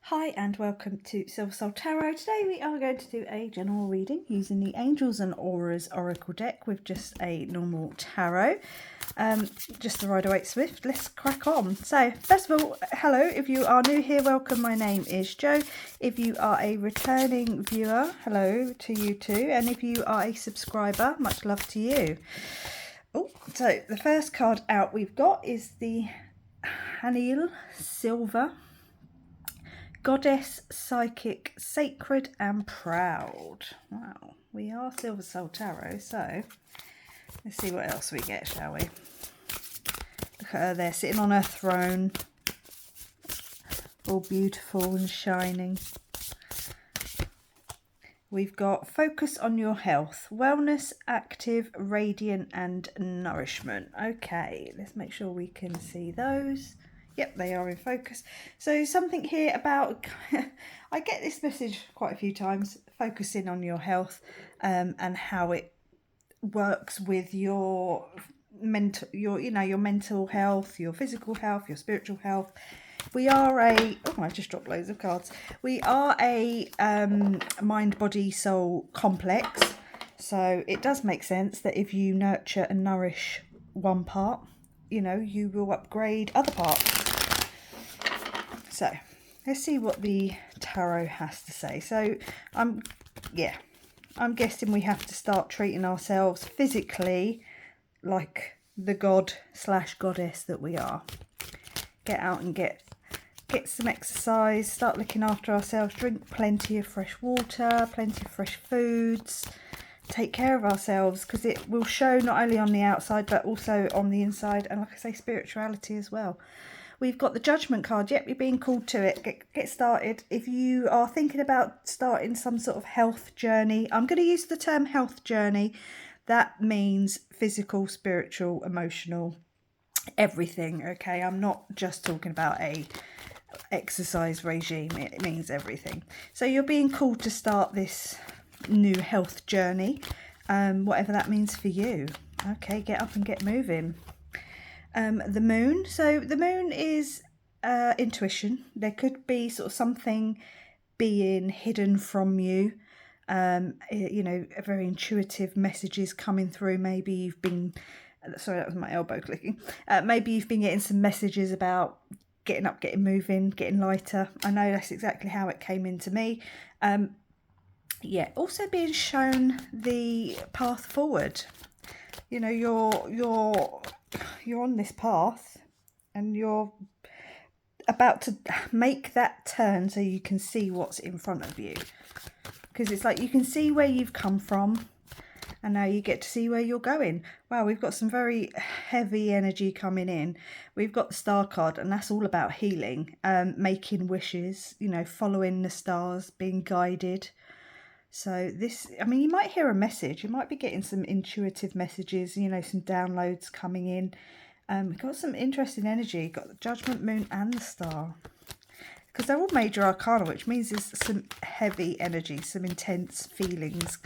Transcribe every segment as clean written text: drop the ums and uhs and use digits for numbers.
Hi and welcome to Silver Soul Tarot. Today we are going to do a general reading using the Angels and Auras Oracle deck with just a normal tarot. Just the Rider-Waite Swift. Let's crack on. So first of all, hello. If you are new here, welcome. My name is Jo. If you are a returning viewer, hello to you too. And if you are a subscriber, much love to you. Oh, so the first card out we've got is the Hanil Silver. Goddess, Psychic, Sacred and Proud. Wow, we are Silver Soul Tarot, so let's see what else we get, shall we? Look at her there, sitting on her throne. All beautiful and shining. We've got focus on your health, wellness, active, radiant and nourishment. Okay, let's make sure we can see those. Yep, they are in focus. So something here about, I get this message quite a few times, focusing on your health and how it works with your mental, your mental health, your physical health, your spiritual health. We are I just dropped loads of cards. We are a mind, body, soul complex. So it does make sense that if you nurture and nourish one part, you will upgrade other parts. So let's see what the tarot has to say. So I'm guessing we have to start treating ourselves physically like the god/goddess that we are. Get out and get some exercise, start looking after ourselves, drink plenty of fresh water, plenty of fresh foods, take care of ourselves, because it will show not only on the outside but also on the inside, and like I say, spirituality as well. We've got the Judgment card. Yep, you're being called to it. Get started. If you are thinking about starting some sort of health journey, I'm going to use the term health journey. That means physical, spiritual, emotional, everything. Okay, I'm not just talking about a exercise regime. It means everything. So you're being called to start this new health journey, whatever that means for you. Okay, get up and get moving. The moon. So the moon is intuition. There could be sort of something being hidden from you. Very intuitive messages coming through. Maybe you've been, sorry, that was my elbow clicking. Maybe you've been getting some messages about getting up, getting moving, getting lighter. I know that's exactly how it came into me. Also being shown the path forward. You're on this path and you're about to make that turn so you can see what's in front of you, because it's like you can see where you've come from and now you get to see where you're going. Wow, we've got some very heavy energy coming in. We've got the Star card, and that's all about healing, making wishes, following the stars, being guided. So this, you might hear a message. You might be getting some intuitive messages, some downloads coming in. We've got some interesting energy. Got the Judgment, Moon and the Star. Because they're all major arcana, which means there's some heavy energy, some intense feelings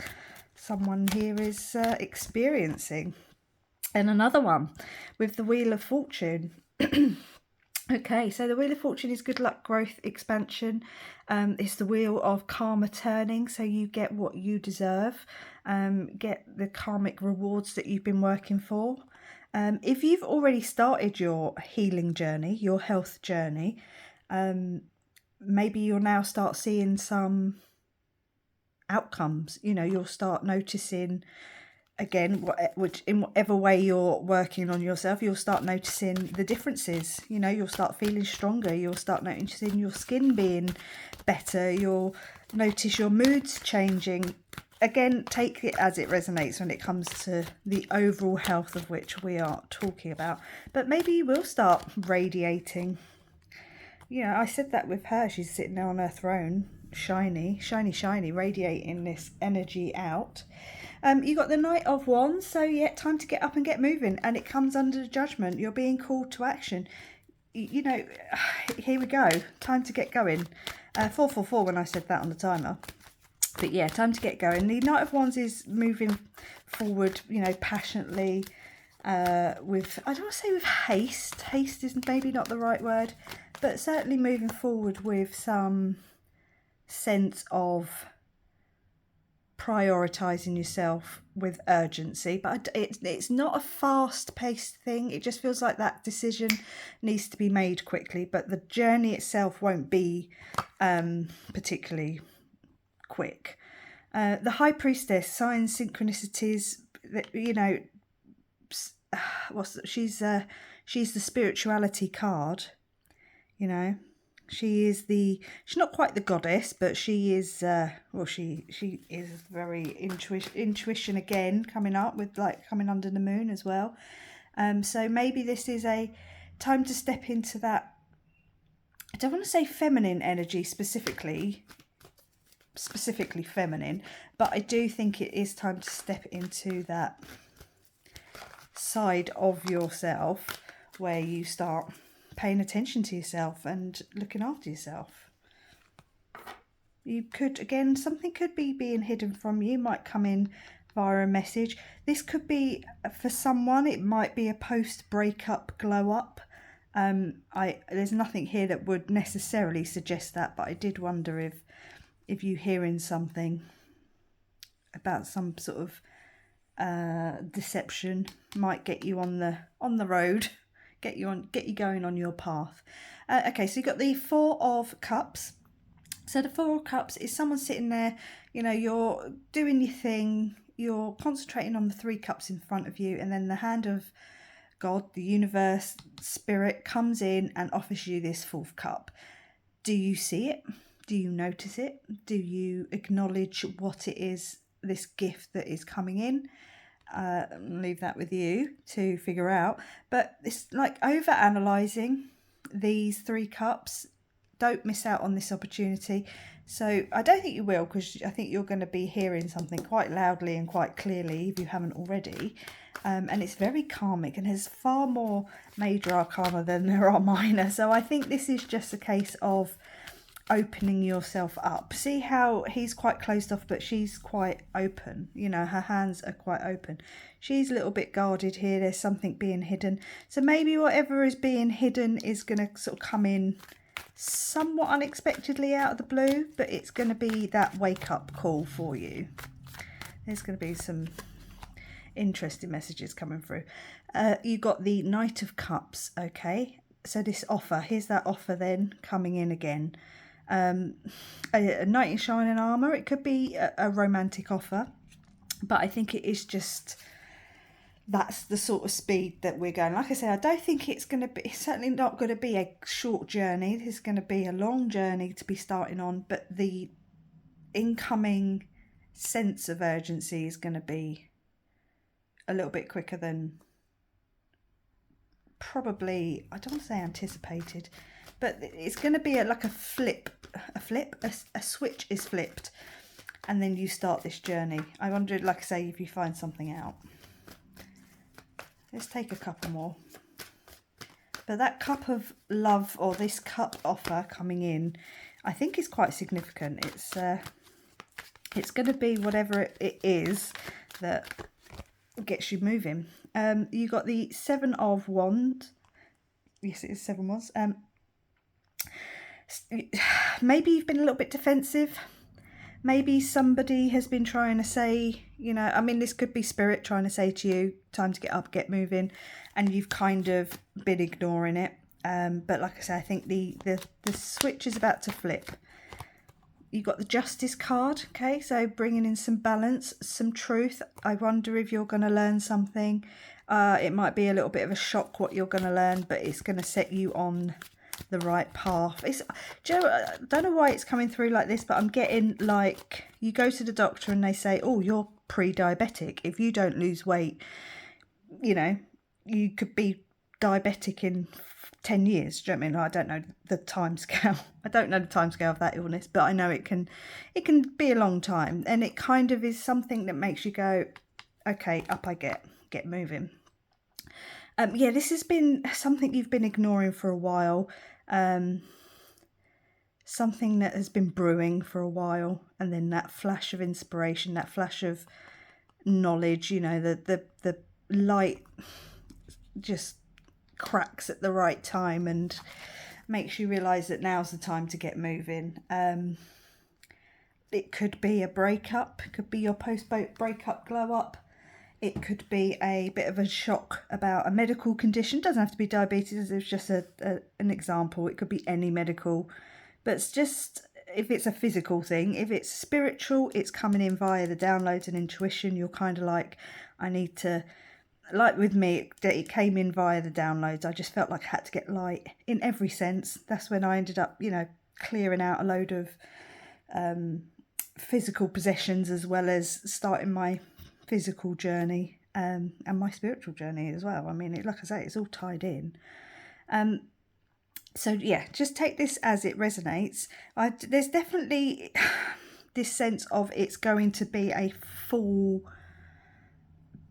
someone here is experiencing. And another one with the Wheel of Fortune. Okay, so the Wheel of Fortune is good luck, growth, expansion. It's the wheel of karma turning, so you get what you deserve. Get the karmic rewards that you've been working for. If you've already started your healing journey, your health journey, maybe you'll now start seeing some outcomes. You'll start noticing, again, which in whatever way you're working on yourself, you'll start noticing the differences. You'll start feeling stronger. You'll start noticing your skin being better. You'll notice your moods changing. Again, take it as it resonates when it comes to the overall health of which we are talking about. But maybe you will start radiating. I said that with her. She's sitting there on her throne, shiny, shiny, shiny, radiating this energy out. You got the Knight of Wands, so yeah, time to get up and get moving, and it comes under the Judgment. You're being called to action. Here we go. Time to get going. 444 when I said that on the timer. But yeah, time to get going. The Knight of Wands is moving forward, passionately, with, I don't want to say with haste. Haste is maybe not the right word. but certainly moving forward with some sense of prioritizing yourself with urgency. But it's not a fast-paced thing. It just feels like that decision needs to be made quickly, but the journey itself won't be particularly quick. The High Priestess, signs, synchronicities, you know, she's the spirituality card, you know. She's not quite the goddess, but she is she is very intuition again, coming up with, like, coming under the moon as well. So maybe this is a time to step into that, I don't want to say feminine energy specifically feminine, but I do think it is time to step into that side of yourself where you start paying attention to yourself and looking after yourself. You could, again, something could be being hidden from you, might come in via a message. This could be, for someone, it might be a post-breakup glow-up. There's nothing here that would necessarily suggest that, but I did wonder if you hearing something about some sort of deception might get you on the road, get you going on your path. Okay, so you got the Four of Cups. So the Four of Cups is someone sitting there, you know, you're doing your thing, you're concentrating on the three cups in front of you, and then the hand of God, the universe, spirit, comes in and offers you this fourth cup. Do you see it? Do you notice it? Do you acknowledge what it is, this gift that is coming in? Leave that with you to figure out. But it's like over analysing these three cups. Don't miss out on this opportunity. So I don't think you will, because I think you're going to be hearing something quite loudly and quite clearly if you haven't already. And it's very karmic and has far more major arcana than there are minor. So I think this is just a case of opening yourself up. See how he's quite closed off, but she's quite open. You know, her hands are quite open. She's a little bit guarded here. There's something being hidden. So maybe whatever is being hidden is going to sort of come in somewhat unexpectedly out of the blue, but it's going to be that wake-up call for you. There's going to be some interesting messages coming through. You got the Knight of Cups. Okay, so this offer, here's that offer then coming in again. A knight in shining armour. It could be a romantic offer, but I think it is just, that's the sort of speed that we're going. Like I said, I don't think it's going to be, it's certainly not going to be a short journey. This is going to be a long journey to be starting on, but the incoming sense of urgency is going to be a little bit quicker than probably, I don't want to say anticipated, but it's going to be like a switch is flipped, and then you start this journey. I wondered, like I say, if you find something out. Let's take a couple more. But that cup of love, or this cup offer coming in, I think is quite significant. It's going to be whatever it is that gets you moving. You got the Seven of Wands. Yes, it is Seven Wands. Maybe you've been a little bit defensive. Maybe somebody has been trying to say, you know, I mean, this could be spirit trying to say to you, time to get up, get moving, and you've kind of been ignoring it. But like I say, I think the switch is about to flip. You got the Justice card, okay, so bringing in some balance, some truth. I wonder if you're going to learn something. It might be a little bit of a shock what you're going to learn, but it's going to set you on the right path. I don't know why it's coming through like this, but I'm getting like, you go to the doctor and they say, oh, you're pre-diabetic. If you don't lose weight, you know, you could be diabetic in 10 years. Do you know what I mean? I don't know the time scale. I don't know the time scale of that illness, but I know it can be a long time, and it kind of is something that makes you go, okay, up I get moving. Yeah, this has been something you've been ignoring for a while. Something that has been brewing for a while, and then that flash of inspiration, that flash of knowledge, you know, the light just cracks at the right time, and makes you realise that now's the time to get moving. It could be a breakup, it could be your post-breakup glow up. It could be a bit of a shock about a medical condition. It doesn't have to be diabetes, it's just an example. It could be any medical, but it's just, if it's a physical thing. If it's spiritual, it's coming in via the downloads and intuition. You're kind of like, I need to, like with me, it came in via the downloads. I just felt like I had to get light in every sense. That's when I ended up, clearing out a load of physical possessions, as well as starting my physical journey and my spiritual journey as well. I mean, like I say, it's all tied in. So yeah, just take this as it resonates. There's definitely this sense of it's going to be a full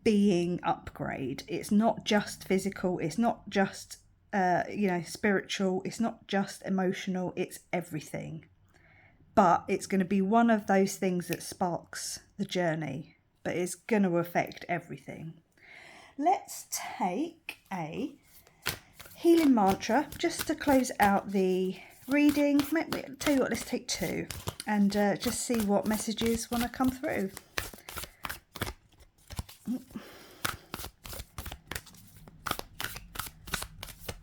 being upgrade. It's not just physical, it's not just spiritual, it's not just emotional, it's everything. But it's going to be one of those things that sparks the journey, but it's going to affect everything. Let's take a healing mantra just to close out the reading. Tell you what, let's take 2 and just see what messages want to come through.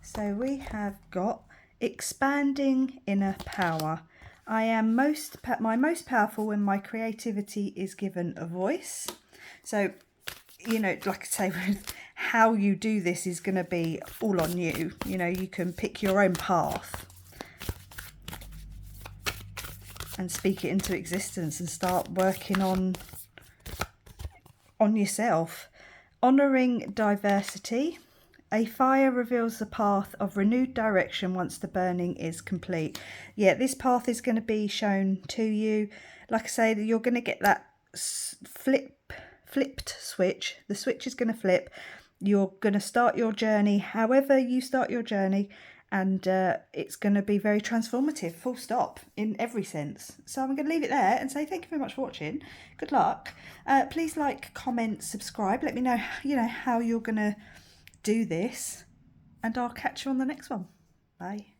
So we have got expanding inner power. I am my most powerful when my creativity is given a voice. So, like I say, how you do this is going to be all on you. You can pick your own path and speak it into existence and start working on yourself. Honouring diversity. A fire reveals the path of renewed direction once the burning is complete. Yeah, this path is going to be shown to you. Like I say, you're going to get that flipped switch. The switch is going to flip. You're going to start your journey however you start your journey, and it's going to be very transformative, full stop, in every sense. So I'm going to leave it there and say thank you very much for watching. Good luck. Please like, comment, subscribe. Let me know, how you're going to do this, and I'll catch you on the next one. Bye.